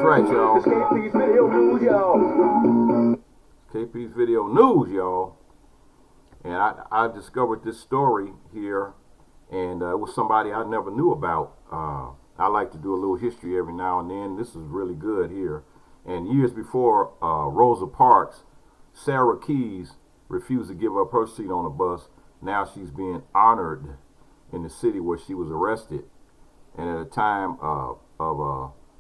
right, y'all. KP's Video News, y'all. KP's Video News, y'all. And I discovered this story here, and it was somebody I never knew about. I like to do a little history every now and then. This is really good here. And years before Rosa Parks, Sarah Keys refused to give up her seat on the bus. Now she's being honored in the city where she was arrested. And at a time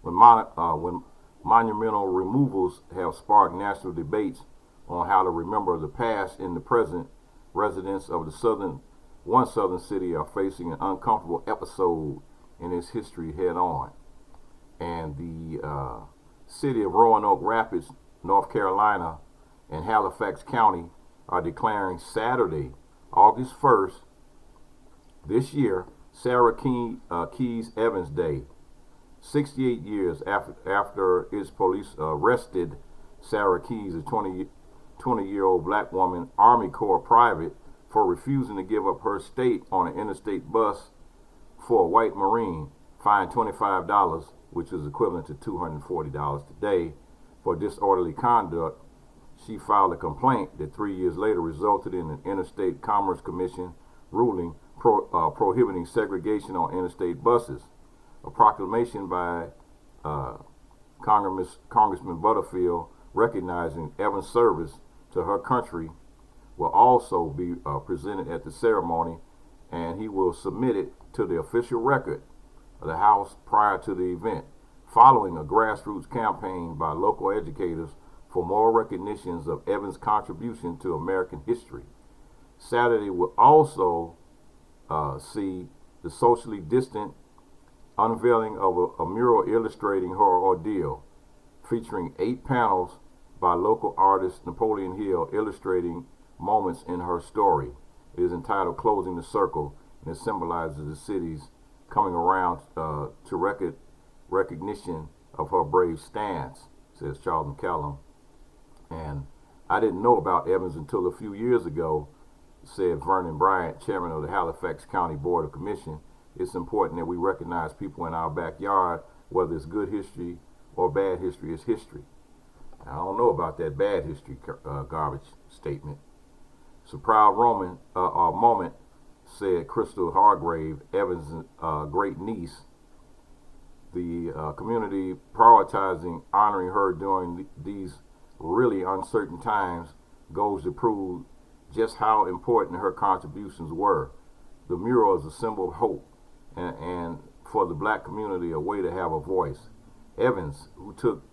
when monumental removals have sparked national debates on how to remember the past in the present, residents of one southern city are facing an uncomfortable episode in its history head on. And the city of Roanoke Rapids, North Carolina, and Halifax County are declaring Saturday, August 1st, this year, Sarah Keys Evans Day. 68 years after its police arrested Sarah Keys, a 20-year-old black woman, Army Corps private, for refusing to give up her state on an interstate bus for a white Marine, fined $25, which is equivalent to $240 today, for disorderly conduct. She filed a complaint that 3 years later resulted in an Interstate Commerce Commission ruling prohibiting segregation on interstate buses. A proclamation by Congressman Butterfield recognizing Evans' service to her country will also be presented at the ceremony, and he will submit it to the official record of the House prior to the event, following a grassroots campaign by local educators for more recognitions of Evans' contribution to American history. Saturday will also see the socially distant unveiling of a mural illustrating her ordeal, featuring 8 panels by local artist Napoleon Hill illustrating moments in her story. It is entitled Closing the Circle, and it symbolizes the city's coming around to recognition of her brave stance, says Charles McCallum. And I didn't know about Evans until a few years ago, said Vernon Bryant, chairman of the Halifax County Board of Commission. It's important that we recognize people in our backyard, whether it's good history or bad history is history. I don't know about that bad history garbage statement. It's a proud moment, said Crystal Hargrave, Evans' great niece. The community prioritizing honoring her during these really uncertain times goes to prove just how important her contributions were. The mural is a symbol of hope and for the black community, a way to have a voice. Evans, who took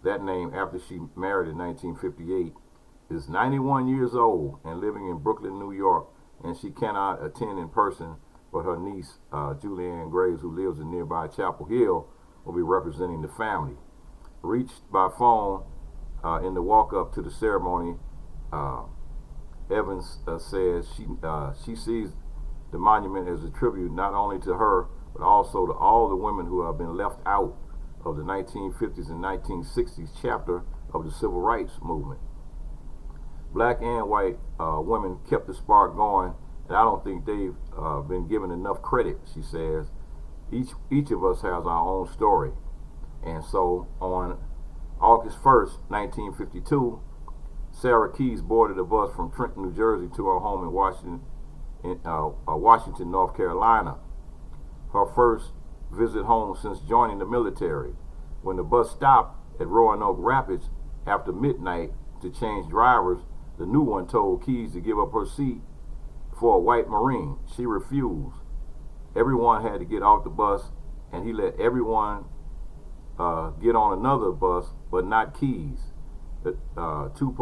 that name after she married in 1958, is 91 years old and living in Brooklyn, New York, and she cannot attend in person, but her niece, Julianne Graves, who lives in nearby Chapel Hill, will be representing the family. Reached by phone in the walk-up to the ceremony, Evans says she sees the monument as a tribute not only to her, but also to all the women who have been left out of the 1950s and 1960s chapter of the Civil Rights Movement. Black and white women kept the spark going, and I don't think they've been given enough credit, she says. Each of us has our own story. And so on August 1st, 1952, Sarah Keys boarded a bus from Trenton, New Jersey to her home in Washington, North Carolina. Her first visit home since joining the military. When the bus stopped at Roanoke Rapids after midnight to change drivers, the new one told Keys to give up her seat for a white Marine. She refused. Everyone had to get off the bus, and he let everyone get on another bus, but not Keys. The 2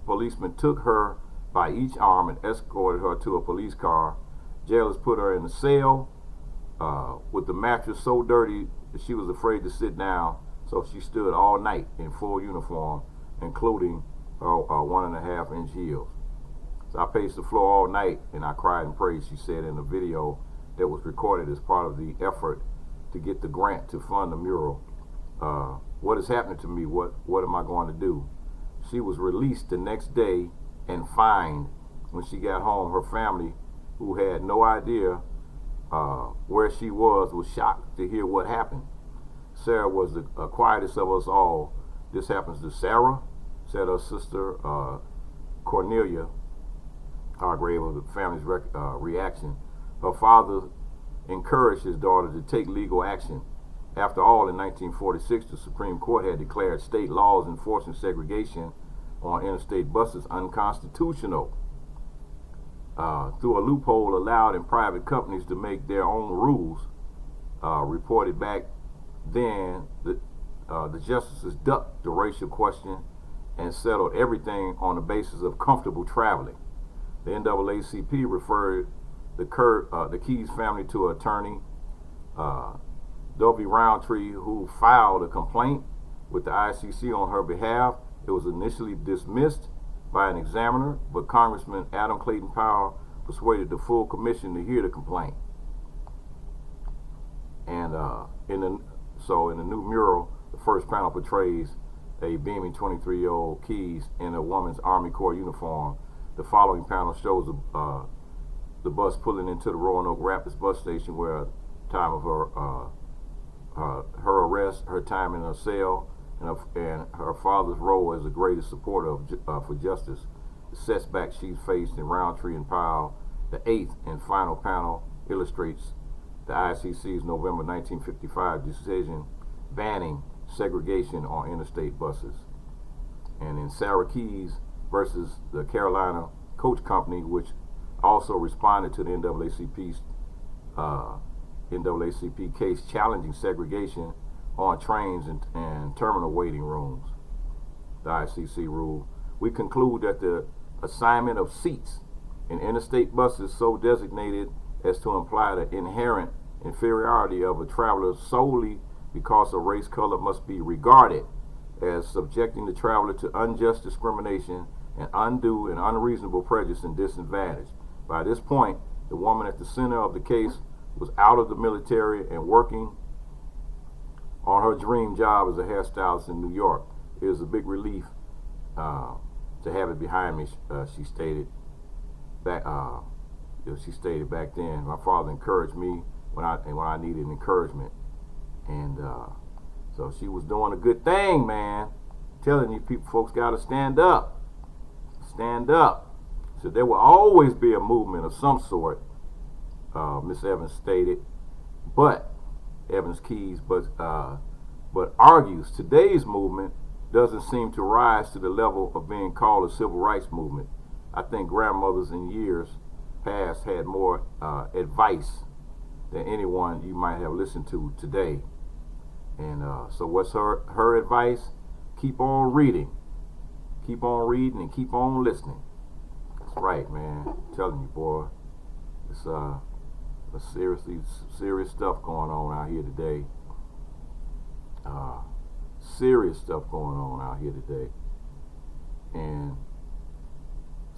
policemen took her by each arm and escorted her to a police car. Jailers put her in a cell with the mattress so dirty that she was afraid to sit down, so she stood all night in full uniform, including her 1.5-inch heels. So I paced the floor all night and I cried and prayed, she said in a video that was recorded as part of the effort to get the grant to fund the mural. What is happening to me? What am I going to do? She was released the next day and fined. When she got home, her family, who had no idea where she was shocked to hear what happened. Sarah was the quietest of us all. This happens to Sarah, said her sister Cornelia Hargrave of the family's reaction. Her father encouraged his daughter to take legal action. After all, in 1946, the Supreme Court had declared state laws enforcing segregation on interstate buses unconstitutional. Through a loophole allowed in private companies to make their own rules, reported back then, the justices ducked the racial question and settled everything on the basis of comfortable traveling. The NAACP referred the Keys family to attorney W. Roundtree, who filed a complaint with the ICC on her behalf. It was initially dismissed by an examiner, but Congressman Adam Clayton Powell persuaded the full commission to hear the complaint. And in the new mural, the first panel portrays a beaming 23-year-old Keys in a woman's Army Corps uniform. The following panel shows the bus pulling into the Roanoke Rapids bus station, where time of her arrest, her time in her cell, and her father's role as the greatest supporter for justice. The setback she's faced in Roundtree and Powell. The eighth and final panel illustrates the ICC's November 1955 decision banning segregation on interstate buses. And in Sarah Keys versus the Carolina Coach Company, which also responded to the NAACP case challenging segregation on trains and terminal waiting rooms. The ICC ruled, we conclude that the assignment of seats in interstate buses so designated as to imply the inherent inferiority of a traveler solely because of race color must be regarded as subjecting the traveler to unjust discrimination and undue and unreasonable prejudice and disadvantage. By this point, the woman at the center of the case was out of the military and working on her dream job as a hairstylist in New York. It was a big relief to have it behind me, she stated back. She stated back then. My father encouraged me when I needed encouragement, and so she was doing a good thing, man. Telling you people, folks, got to stand up, stand up. So there will always be a movement of some sort. Miss Evans stated, but argues today's movement doesn't seem to rise to the level of being called a civil rights movement. I think grandmothers in years past had more advice than anyone you might have listened to today. And so what's her advice? Keep on reading. Keep on reading and keep on listening. That's right, man. I'm telling you, boy. It's serious stuff going on out here today. Serious stuff going on out here today. And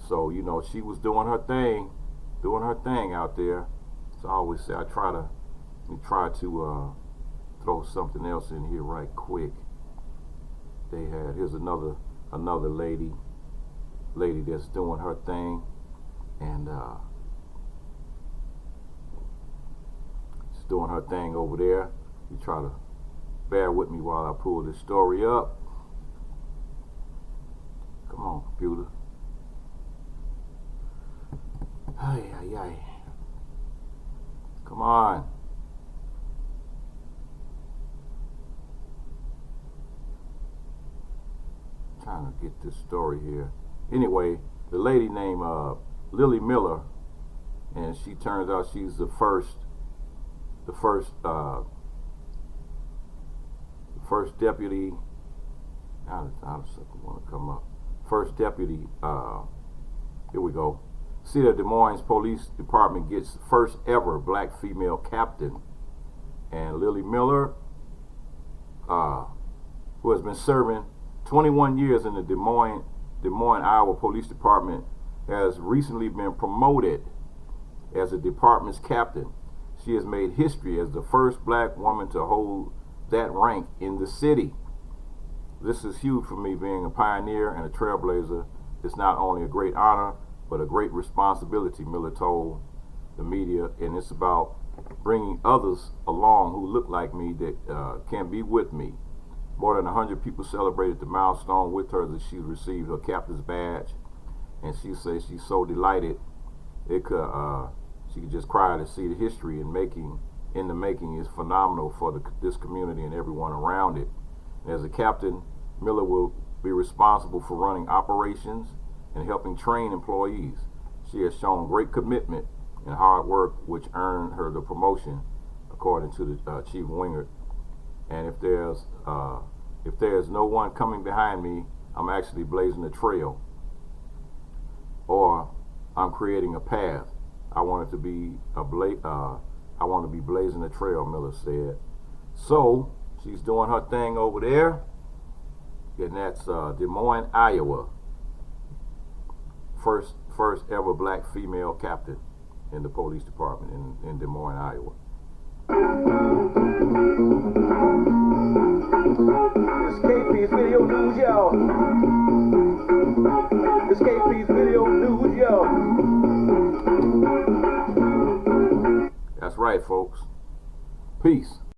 so, you know, she was doing her thing out there. So I always say, let me try to throw something else in here right quick. Here's another lady that's doing her thing, and she's doing her thing over there. You try to bear with me while I pull this story up. Come on, computer. Ay. Come on. Trying to get this story here. Anyway, the lady named Lily Miller, and she turns out she's the first deputy. How does something want to come up? First deputy. Here we go. See, the Des Moines Police Department gets first ever black female captain, and Lily Miller, who has been serving 21 years in the Des Moines, Iowa Police Department, has recently been promoted as the department's captain. She has made history as the first black woman to hold that rank in the city. This is huge for me, being a pioneer and a trailblazer. It's not only a great honor, but a great responsibility, Miller told the media, and it's about bringing others along who look like me that can be with me. More than 100 people celebrated the milestone with her as she received her captain's badge, and she says she's so delighted she could just cry to see the history in the making is phenomenal for this community and everyone around it. And as a captain, Miller will be responsible for running operations and helping train employees. She has shown great commitment and hard work, which earned her the promotion, according to the Chief Wingert. And if there's no one coming behind me, I'm actually blazing a trail, or I'm creating a path. I want to be blazing a trail, Miller said. So she's doing her thing over there, and that's Des Moines, Iowa. First ever black female captain in the police department in Des Moines, Iowa. This KP's Video News, y'all. This KP's Video News, y'all. That's right, folks. Peace.